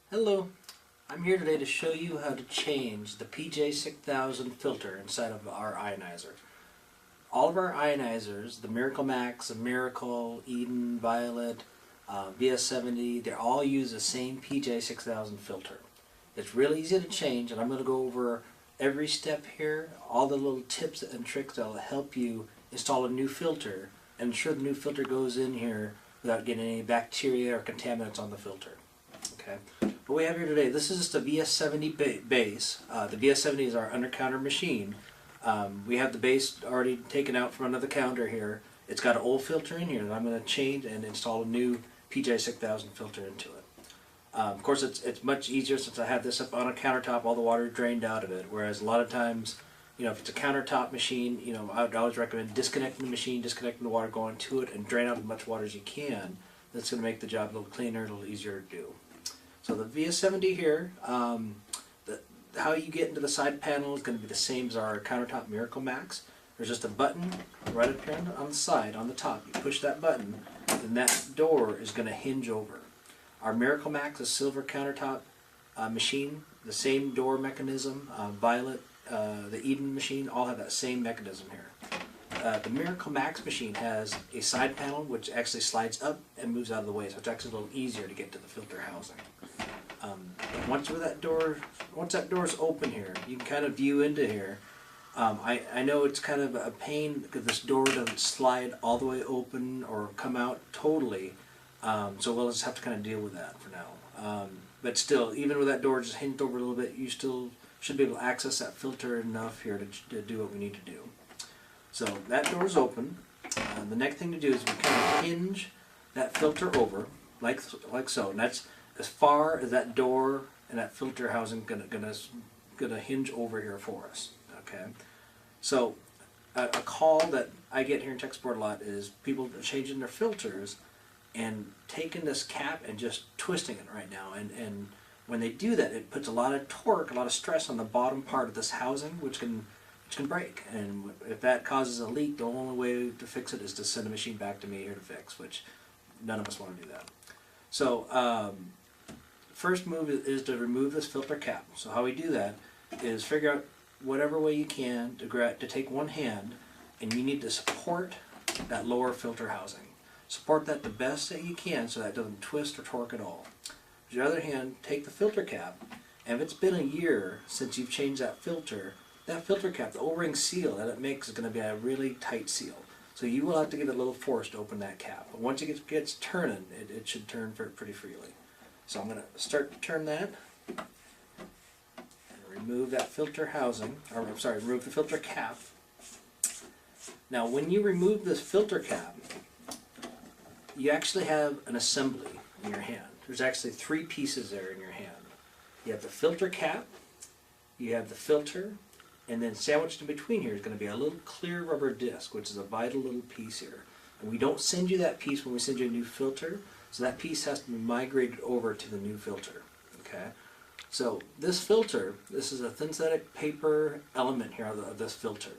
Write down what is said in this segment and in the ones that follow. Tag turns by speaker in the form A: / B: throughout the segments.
A: Hello, I'm here today to show you how to change the PJ6000 filter inside of our ionizer. All of our ionizers, the Miracle Max, the Miracle, Eden, Violet, VS70, they all use the same PJ6000 filter. It's really easy to change, and I'm going to go over every step here, all the little tips and tricks that will help you install a new filter and ensure the new filter goes in here without getting any bacteria or contaminants on the filter. Okay. What we have here today, this is just a VS70 base. The VS70 is our under-counter machine. We have the base already taken out from under the counter here. It's got an old filter in here that I'm going to change and install a new PJ6000 filter into it. Of course, it's much easier since I have this up on a countertop, all the water drained out of it, whereas a lot of times, if it's a countertop machine, I would always recommend disconnecting the machine, disconnecting the water going to it, and drain out as much water as you can. That's going to make the job a little cleaner, a little easier to do. So the VS70 here, how you get into the side panel is going to be the same as our countertop Miracle Max. There's just a button right up here on the side, on the top. You push that button, and that door is going to hinge over. Our Miracle Max, a silver countertop machine, the same door mechanism. Violet, the Eden machine, all have that same mechanism here. The Miracle Max machine has a side panel which actually slides up and moves out of the way, so it's actually a little easier to get to the filter housing. Once that door is open here, you can kind of view into here. I know it's kind of a pain because this door doesn't slide all the way open or come out totally, so we'll just have to kind of deal with that for now. But still, even with that door just hinged over a little bit, you still should be able to access that filter enough here to do what we need to do. So that door is open. The next thing to do is we kind of hinge that filter over, like so, and that's as far as that door and that filter housing gonna hinge over here for us. Okay, so a call that I get here in tech support a lot is people changing their filters and taking this cap and just twisting it right now, and when they do that, it puts a lot of torque, a lot of stress on the bottom part of this housing, which can break. And if that causes a leak, the only way to fix it is to send the machine back to me here to fix, which none of us want to do that. So first move is to remove this filter cap. So how we do that is figure out whatever way you can to take one hand, and you need to support that lower filter housing. Support that the best that you can so that it doesn't twist or torque at all. With your other hand, take the filter cap, and if it's been a year since you've changed that filter cap, the O-ring seal that it makes is going to be a really tight seal. So you will have to give it a little force to open that cap. But once it gets turning, it should turn pretty freely. So I'm going to start to turn that and remove that filter housing, or I'm sorry, remove the filter cap. Now when you remove this filter cap, you actually have an assembly in your hand. There's actually three pieces there in your hand. You have the filter cap, you have the filter, and then sandwiched in between here is going to be a little clear rubber disc, which is a vital little piece here. And we don't send you that piece when we send you a new filter, so that piece has to be migrated over to the new filter. Okay? So this filter, this is a synthetic paper element here of this filter.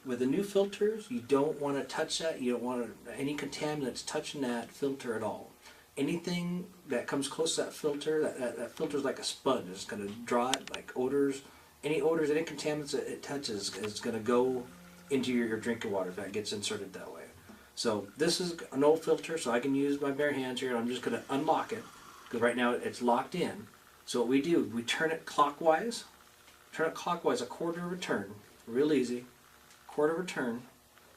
A: With the new filters, you don't want to touch that. You don't want any contaminants touching that filter at all. Anything that comes close to that filter, that filter is like a sponge. It's going to draw it, like odors. Any odors, any contaminants that it touches is going to go into your drinking water if that gets inserted that way. So this is an old filter, so I can use my bare hands here, and I'm just going to unlock it, because right now it's locked in. So what we do, we turn it clockwise, a quarter of a turn, real easy, quarter of a turn,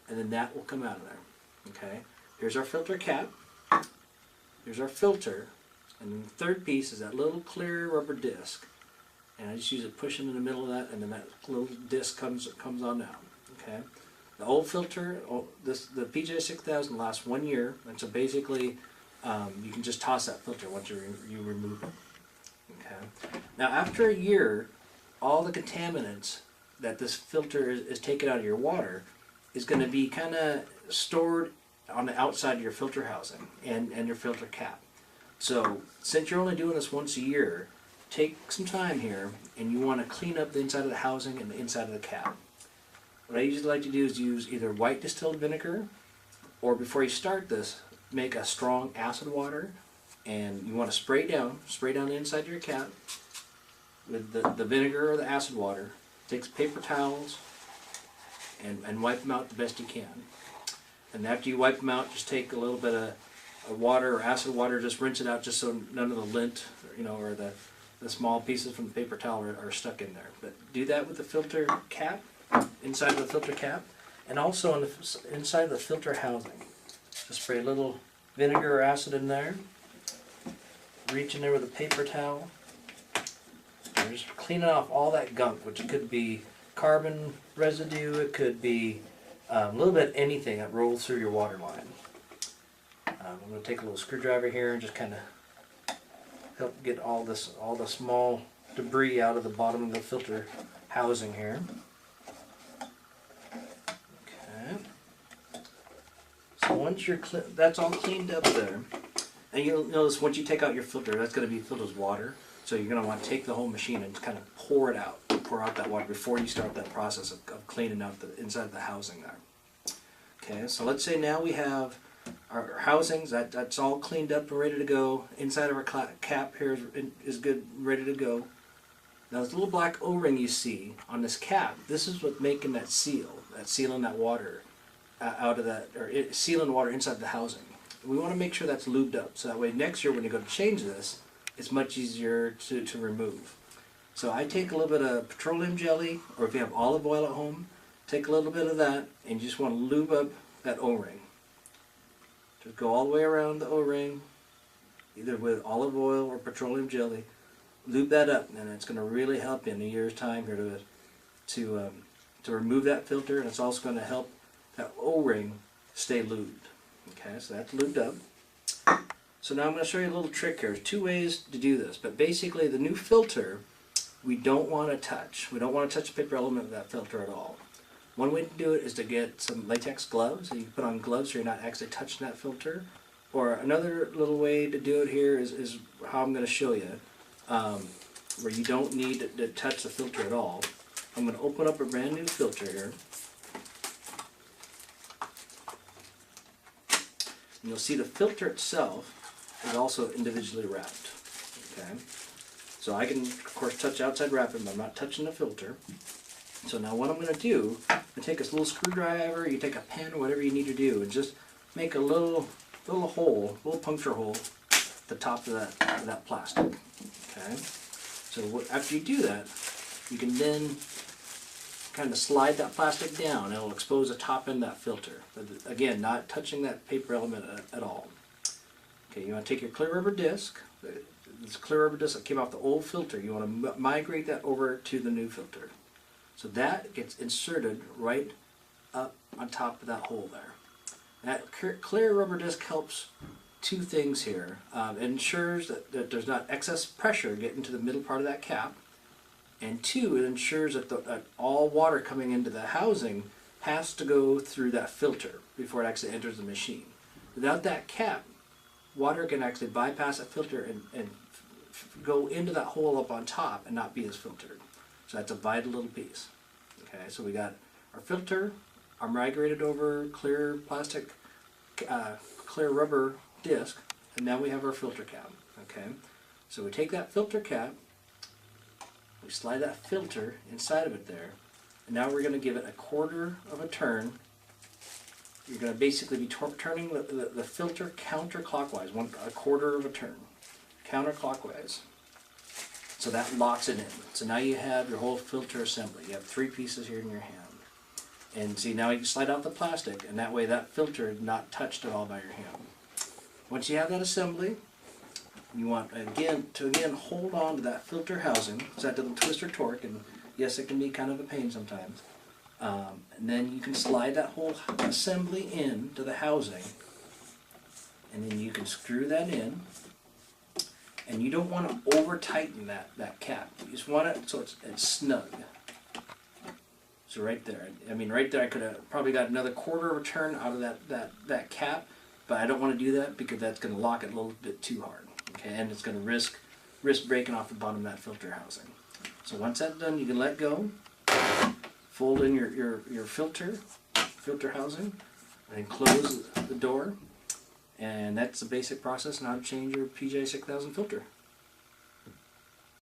A: and then that will come out of there. Okay, here's our filter cap, here's our filter, and then the third piece is that little clear rubber disc. And I just use it, push it in the middle of that, and then that little disc comes on out. Okay, the old filter, the PJ6000 lasts 1 year, and so basically you can just toss that filter once you remove it. Okay, now after a year, all the contaminants that this filter is taken out of your water is going to be kind of stored on the outside of your filter housing and your filter cap. So since you're only doing this once a year, take some time here, and you want to clean up the inside of the housing and the inside of the cap. What I usually like to do is use either white distilled vinegar, or before you start this, make a strong acid water, and you want to spray down the inside of your cap with the vinegar or the acid water. Take some paper towels and wipe them out the best you can. And after you wipe them out, just take a little bit of water or acid water, just rinse it out just so none of the lint, or the small pieces from the paper towel are stuck in there. But do that with the filter cap, inside of the filter cap, and also on the inside of the filter housing. Just spray a little vinegar or acid in there. Reach in there with a paper towel. And just cleaning off all that gunk, which could be carbon residue, it could be a little bit anything that rolls through your water line. I'm going to take a little screwdriver here and just kind of help get all the small debris out of the bottom of the filter housing here. Okay. So once that's all cleaned up there, and you'll notice once you take out your filter, that's going to be filled with water. So you're going to want to take the whole machine and kind of pour out that water before you start that process of cleaning out the inside of the housing there. Okay, so let's say now we have our housings, that's all cleaned up and ready to go. Inside of our cap here is good, ready to go. Now this little black O-ring you see on this cap, this is what's making that sealing that water out of that, or sealing water inside the housing. We want to make sure that's lubed up, so that way next year when you go to change this, it's much easier to remove. So I take a little bit of petroleum jelly, or if you have olive oil at home, take a little bit of that, and you just want to lube up that O-ring. Just go all the way around the O-ring, either with olive oil or petroleum jelly. Lube that up, and it's going to really help you in a year's time here to remove that filter, and it's also going to help that O-ring stay lubed. Okay, so that's lubed up. So now I'm going to show you a little trick here. There's two ways to do this, but basically the new filter we don't want to touch. We don't want to touch the paper element of that filter at all. One way to do it is to get some latex gloves. So you can put on gloves so you're not actually touching that filter. Or another little way to do it here is how I'm going to show you, where you don't need to touch the filter at all. I'm going to open up a brand new filter here. And you'll see the filter itself is also individually wrapped. Okay, so I can of course touch outside wrapping, but I'm not touching the filter. So now what I'm going to do, I'm going to take this little screwdriver, you take a pen, whatever you need to do, and just make a little hole, little puncture hole at the top of that plastic. Okay, so after you do that, you can then kind of slide that plastic down, and it'll expose the top end of that filter. But again, not touching that paper element at all. Okay, you want to take your clear rubber disc, this clear rubber disc that came off the old filter, you want to migrate that over to the new filter. So that gets inserted right up on top of that hole there. That clear rubber disc helps two things here. It ensures that there's not excess pressure getting to the middle part of that cap, and two, it ensures that all water coming into the housing has to go through that filter before it actually enters the machine. Without that cap, water can actually bypass that filter and go into that hole up on top and not be as filtered. So that's a vital little piece. Okay, so we got our filter, our migrated over clear plastic, clear rubber disc, and now we have our filter cap. Okay, so we take that filter cap, we slide that filter inside of it there, and now we're going to give it a quarter of a turn. You're going to basically be turning the filter counterclockwise, a quarter of a turn, counterclockwise. So that locks it in. So now you have your whole filter assembly. You have three pieces here in your hand. And see, now you can slide out the plastic, and that way that filter is not touched at all by your hand. Once you have that assembly, you want to hold on to that filter housing, so that doesn't twist or torque, and yes, it can be kind of a pain sometimes. And then you can slide that whole assembly in to the housing, and then you can screw that in. And you don't want to over tighten that cap. You just want it so it's snug. So right there, I mean right there I could have probably got another quarter of a turn out of that cap, but I don't want to do that because that's going to lock it a little bit too hard. Okay, and it's going to risk breaking off the bottom of that filter housing. So once that's done, you can let go, fold in your filter housing, and then close the door. And that's the basic process on how to change your PJ 6000 filter.